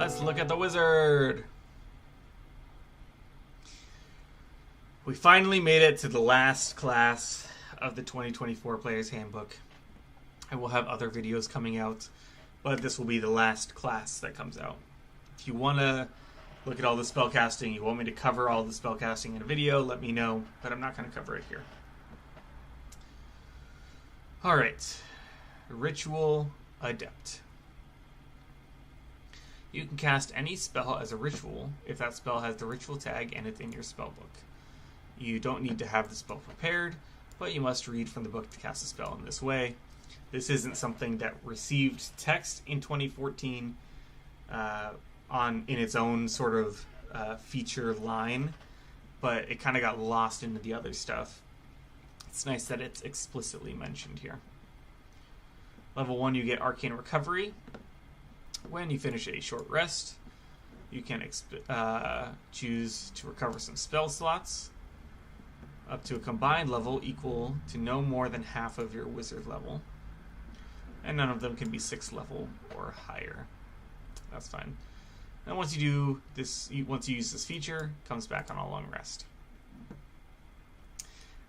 Let's look at the wizard. We finally made it to the last class of the 2024 Player's Handbook. I will have other videos coming out, but this will be the last class that comes out. If you want to look at all the spellcasting, you want me to cover all the spellcasting in a video, let me know, but I'm not going to cover it here. Alright, Ritual Adept. You can cast any spell as a ritual if that spell has the ritual tag and it's in your spellbook. You don't need to have the spell prepared, but you must read from the book to cast a spell in this way. This isn't something that received text in 2014 in its own sort of feature line, but it kind of got lost into the other stuff. It's nice that it's explicitly mentioned here. Level 1, you get Arcane Recovery. When you finish a short rest, you can choose to recover some spell slots up to a combined level equal to no more than half of your wizard level. And none of them can be 6th level or higher. That's fine. And once you do this, once you use this feature, it comes back on a long rest.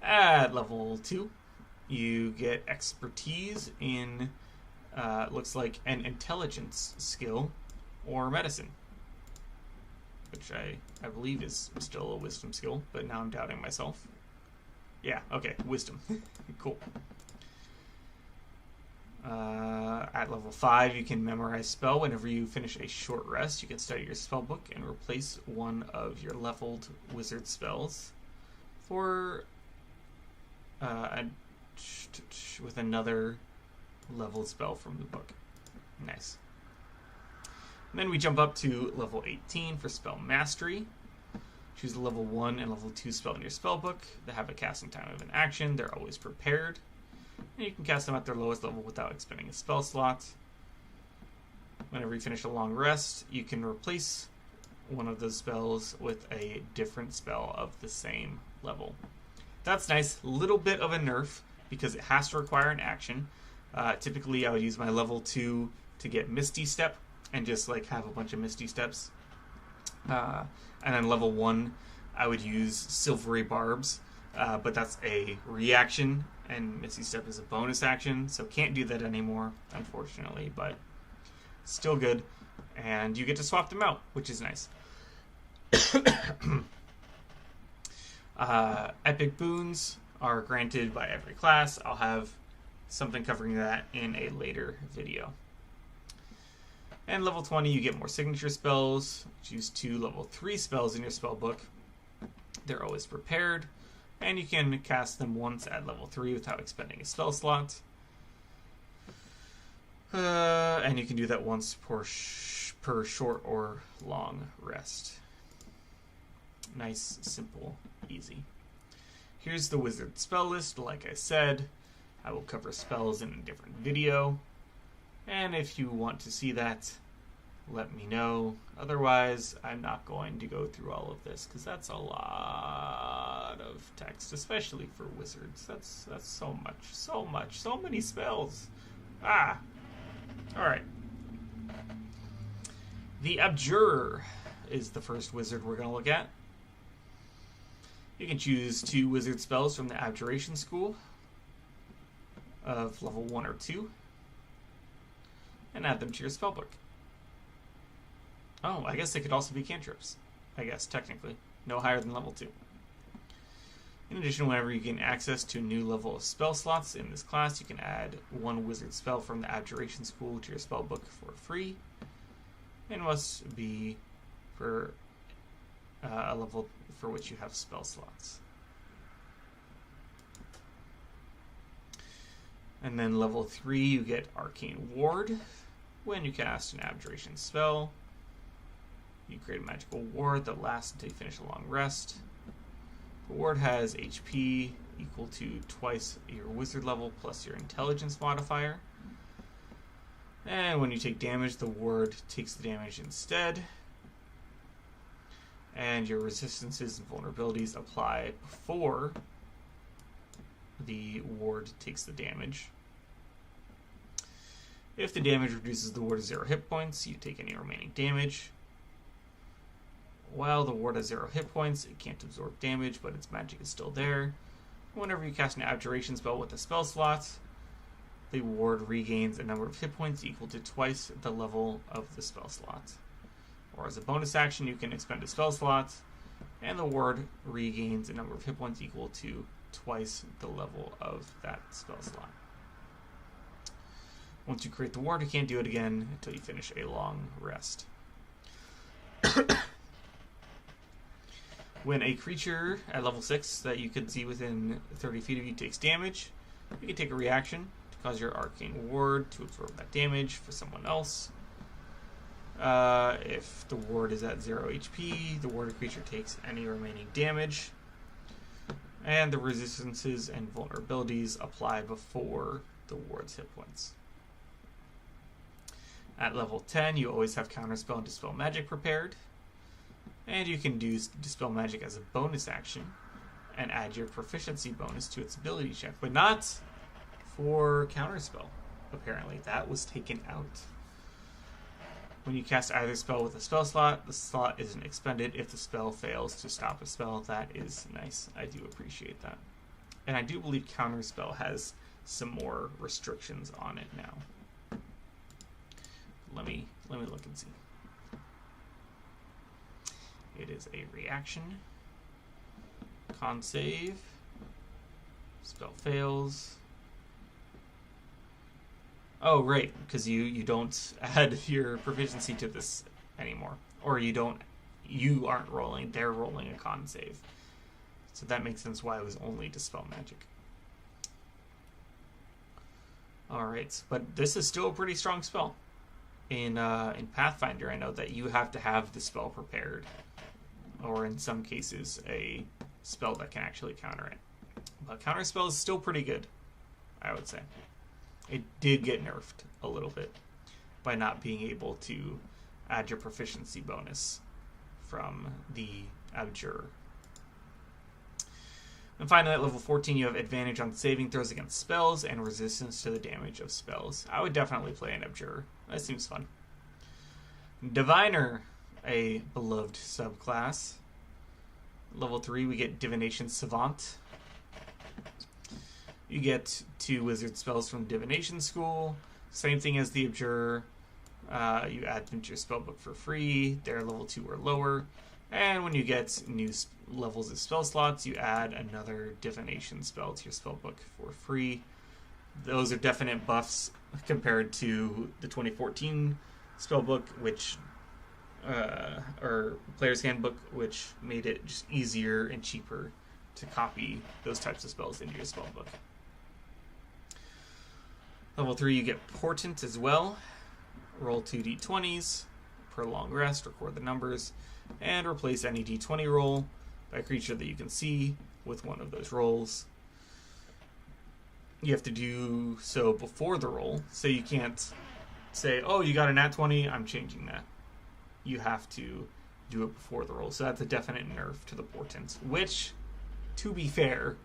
At level 2, you get expertise in looks like an intelligence skill or medicine, which I believe is still a wisdom skill, but now I'm doubting myself. Yeah, okay, wisdom. Cool. At level 5, you can memorize spell. Whenever you finish a short rest, you can study your spell book and replace one of your leveled wizard spells for with another leveled spell from the book. Nice. And then we jump up to level 18 for spell mastery. Choose a level 1 and level 2 spell in your spell book that have a casting time of an action. They're always prepared. And you can cast them at their lowest level without expending a spell slot. Whenever you finish a long rest, you can replace one of those spells with a different spell of the same level. That's nice. Little bit of a nerf because it has to require an action. Typically, I would use my level 2 to get Misty Step and just like have a bunch of Misty Steps. And then level 1, I would use Silvery Barbs, but that's a reaction, and Misty Step is a bonus action, so can't do that anymore, unfortunately, but still good. And you get to swap them out, which is nice. Epic boons are granted by every class. I'll have something covering that in a later video. And level 20, you get more signature spells. Choose 2 level 3 spells in your spell book. They're always prepared, and you can cast them once at level 3 without expending a spell slot. And you can do that once per short or long rest. Nice, simple, easy. Here's the wizard spell list. Like I said, I will cover spells in a different video. And if you want to see that, let me know. Otherwise, I'm not going to go through all of this because that's a lot of text, especially for wizards. That's so much, so many spells. Alright. The Abjurer is the first wizard we're going to look at. You can choose 2 wizard spells from the Abjuration School of level 1 or 2 and add them to your spellbook. Oh, I guess they could also be cantrips. I guess, technically. No higher than level 2. In addition, whenever you gain access to a new level of spell slots in this class, you can add 1 wizard spell from the Abjuration School to your spellbook for free. And must be for a level for which you have spell slots. And then level 3, you get Arcane Ward. When you cast an Abjuration spell, you create a magical ward that lasts until you finish a long rest. The ward has HP equal to twice your wizard level plus your intelligence modifier. And when you take damage, the ward takes the damage instead. And your resistances and vulnerabilities apply before the ward takes the damage. If the damage reduces the ward to 0 hit points, you take any remaining damage. While the ward has 0 hit points, it can't absorb damage, but its magic is still there. Whenever you cast an abjuration spell with a spell slot, the ward regains a number of hit points equal to twice the level of the spell slot. Or as a bonus action, you can expend a spell slot, and the ward regains a number of hit points equal to twice the level of that spell slot. Once you create the ward, you can't do it again until you finish a long rest. When a creature at level 6 that you can see within 30 feet of you takes damage, you can take a reaction to cause your arcane ward to absorb that damage for someone else. If the ward is at 0 HP, the warded creature takes any remaining damage. And the resistances and vulnerabilities apply before the ward's hit points. At level 10, you always have Counterspell and Dispel Magic prepared. And you can do Dispel Magic as a bonus action and add your proficiency bonus to its ability check, but not for Counterspell, apparently. That was taken out. When you cast either spell with a spell slot, the slot isn't expended if the spell fails to stop a spell. That is nice. I do appreciate that. And I do believe Counterspell has some more restrictions on it now. Let me look and see. It is a reaction. Con save. Spell fails. Oh, right, because you don't add your proficiency to this anymore. Or you aren't rolling, they're rolling a con save. So that makes sense why it was only Dispel Magic. Alright, but this is still a pretty strong spell. In Pathfinder, I know that you have to have the spell prepared. Or in some cases, a spell that can actually counter it. But Counterspell is still pretty good, I would say. It did get nerfed a little bit by not being able to add your proficiency bonus from the Abjurer. And finally, at level 14, you have advantage on saving throws against spells and resistance to the damage of spells. I would definitely play an Abjurer. That seems fun. Diviner, a beloved subclass. Level 3, we get Divination Savant. You get 2 wizard spells from Divination School. Same thing as the Abjurer. You add them to your spellbook for free. They're level 2 or lower. And when you get new levels of spell slots, you add another divination spell to your spellbook for free. Those are definite buffs compared to the 2014 spellbook, which or Player's Handbook, which made it just easier and cheaper to copy those types of spells into your spellbook. Level 3, you get Portent as well. Roll 2 d20s per long rest, record the numbers, and replace any d20 roll by a creature that you can see with one of those rolls. You have to do so before the roll, so you can't say, oh, you got a nat 20, I'm changing that. You have to do it before the roll, so that's a definite nerf to the Portent, which, to be fair,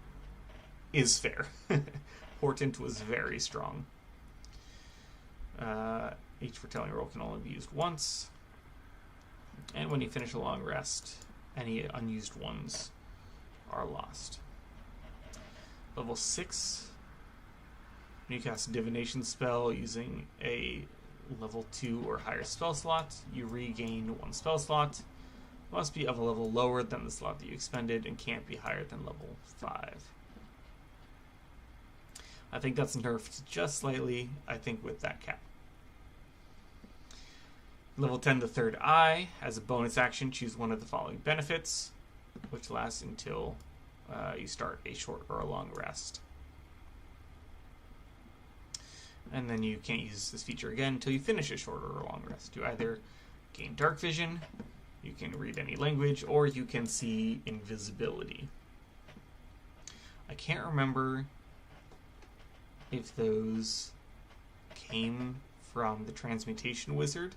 is fair. Portent was very strong. Each foretelling roll can only be used once. And when you finish a long rest, any unused ones are lost. Level 6, when you cast a divination spell using a level 2 or higher spell slot, you regain 1 spell slot. Must be of a level lower than the slot that you expended and can't be higher than level 5. I think that's nerfed just slightly, I think, with that cap. Level 10, the Third Eye. As a bonus action, choose one of the following benefits, which lasts until you start a short or a long rest. And then you can't use this feature again until you finish a short or a long rest. You either gain dark vision, you can read any language, or you can see invisibility. I can't remember if those came from the Transmutation Wizard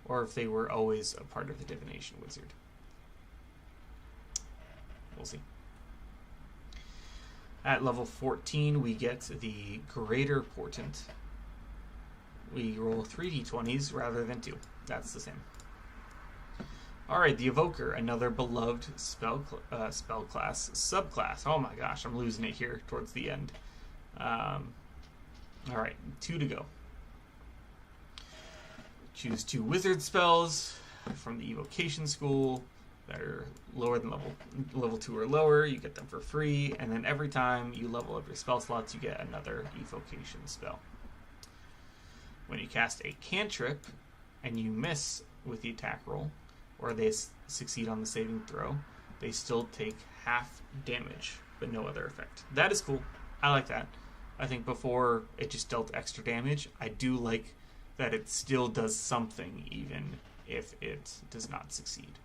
or if they were always a part of the Divination Wizard. We'll see. At level 14, we get the Greater Portent. we roll 3d20s rather than 2. That's the same. Alright, the Evoker, another beloved spell class, subclass. Oh my gosh, I'm losing it here towards the end. Alright, 2 to go. Choose 2 wizard spells from the Evocation School that are lower than level 2 or lower. You get them for free, and then every time you level up your spell slots, you get another Evocation spell. When you cast a cantrip and you miss with the attack roll, or they succeed on the saving throw, they still take half damage, but no other effect. That is cool. I like that. I think before it just dealt extra damage, I do like that it still does something even if it does not succeed.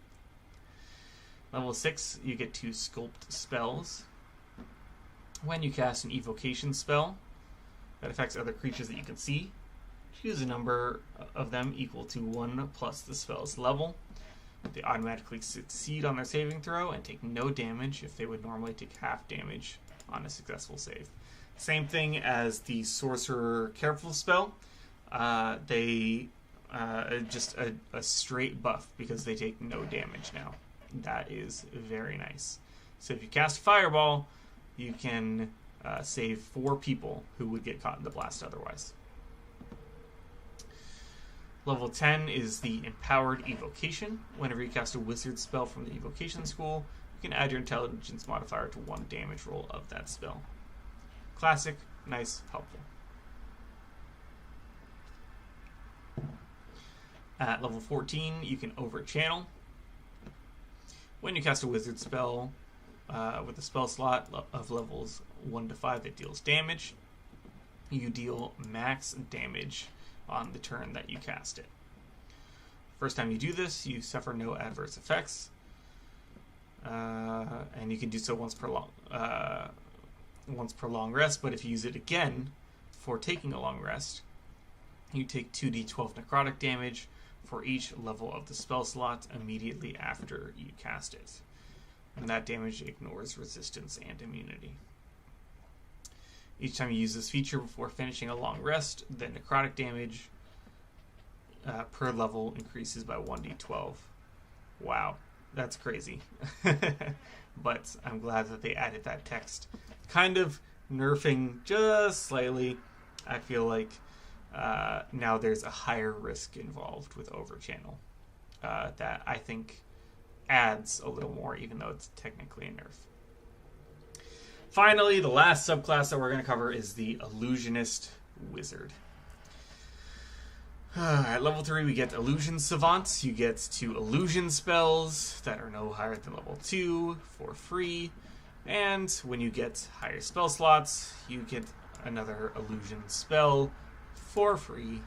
Level 6, you get 2 sculpt spells. When you cast an evocation spell that affects other creatures that you can see, choose a number of them equal to 1 plus the spell's level. They automatically succeed on their saving throw and take no damage if they would normally take half damage on a successful save. Same thing as the Sorcerer Careful spell. They just a straight buff because they take no damage now. That is very nice. So if you cast Fireball, you can save 4 people who would get caught in the blast otherwise. Level 10 is the Empowered Evocation. Whenever you cast a wizard spell from the Evocation School, you can add your intelligence modifier to 1 damage roll of that spell. Classic, nice, helpful. At level 14, you can overchannel. When you cast a wizard spell with a spell slot of levels 1 to 5 that deals damage, you deal max damage on the turn that you cast it. First time you do this, you suffer no adverse effects, and you can do so once per long rest. But if you use it again for taking a long rest, you take 2d12 necrotic damage for each level of the spell slot immediately after you cast it, and that damage ignores resistance and immunity. Each time you use this feature before finishing a long rest, the necrotic damage per level increases by 1d12. Wow, that's crazy. But I'm glad that they added that text. Kind of nerfing just slightly. I feel like now there's a higher risk involved with overchannel that I think adds a little more, even though it's technically a nerf. Finally, the last subclass that we're going to cover is the Illusionist Wizard. At level 3, we get Illusion Savant. You get 2 illusion spells that are no higher than level 2 for free. And when you get higher spell slots, you get another illusion spell for free.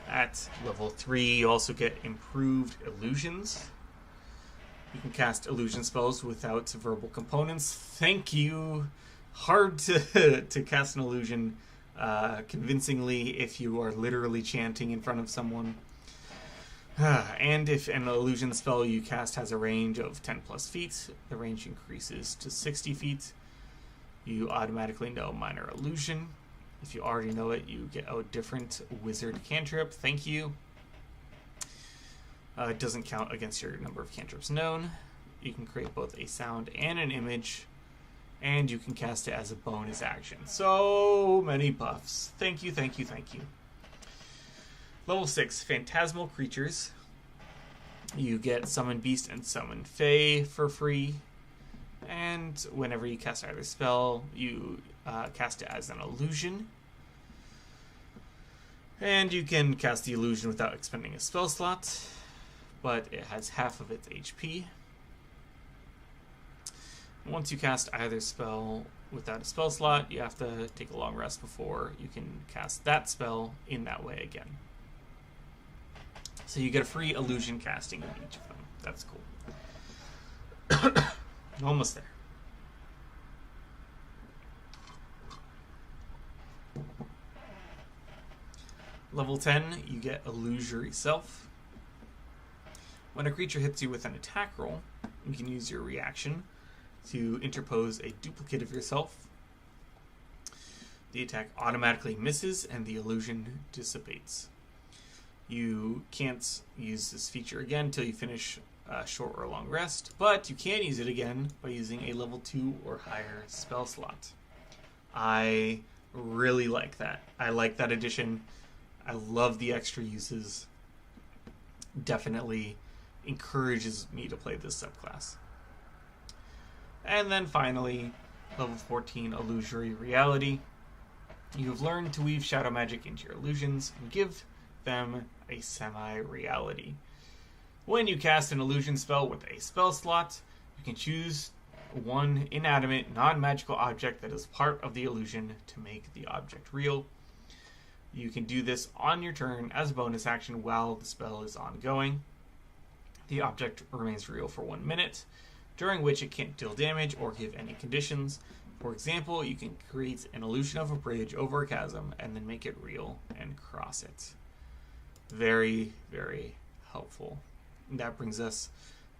At level 3, you also get Improved Illusions. You can cast illusion spells without verbal components. Thank you. Hard to cast an illusion convincingly if you are literally chanting in front of someone. And if an illusion spell you cast has a range of 10 plus feet, the range increases to 60 feet. You automatically know Minor Illusion. If you already know it, you get a different wizard cantrip. Thank you. It doesn't count against your number of cantrips known. You can create both a sound and an image, and you can cast it as a bonus action. So many buffs. Thank you, thank you, thank you. Level 6, Phantasmal Creatures. You get Summon Beast and Summon Fae for free. And whenever you cast either spell, you cast it as an illusion. And you can cast the illusion without expending a spell slot, but it has half of its HP. Once you cast either spell without a spell slot, you have to take a long rest before you can cast that spell in that way again. So you get a free illusion casting in each of them. That's cool. Almost there. Level 10, you get Illusory Self. When a creature hits you with an attack roll, you can use your reaction to interpose a duplicate of yourself. the attack automatically misses and the illusion dissipates. You can't use this feature again until you finish a short or long rest, but you can use it again by using a level 2 or higher spell slot. I really like that. I like that addition. I love the extra uses. Definitely encourages me to play this subclass. And then finally, level 14, Illusory Reality. You have learned to weave shadow magic into your illusions and give them a semi-reality. When you cast an illusion spell with a spell slot, you can choose one inanimate, non-magical object that is part of the illusion to make the object real. You can do this on your turn as a bonus action while the spell is ongoing. The object remains real for 1 minute, during which it can't deal damage or give any conditions. For example, you can create an illusion of a bridge over a chasm and then make it real and cross it. Very, very helpful. And that brings us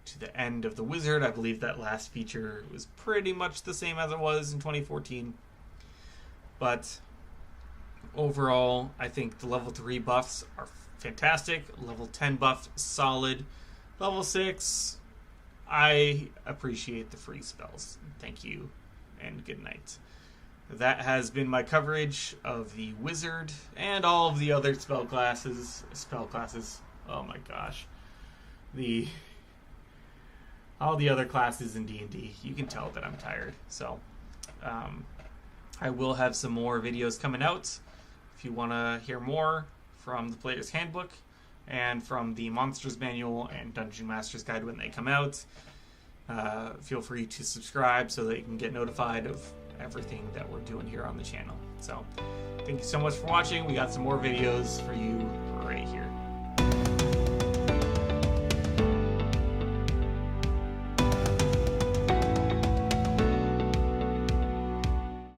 to the end of the wizard. I believe that last feature was pretty much the same as it was in 2014. But overall, I think the level 3 buffs are fantastic. Level 10 buff, solid. Level 6, I appreciate the free spells. Thank you, and good night. That has been my coverage of the wizard and all of the other spell classes. Oh my gosh. All the other classes in D&D. You can tell that I'm tired. So, I will have some more videos coming out. If you want to hear more from the Player's Handbook and from the Monsters Manual and Dungeon Master's Guide when they come out, feel free to subscribe so that you can get notified of everything that we're doing here on the channel. So, thank you so much for watching. We got some more videos for you right here.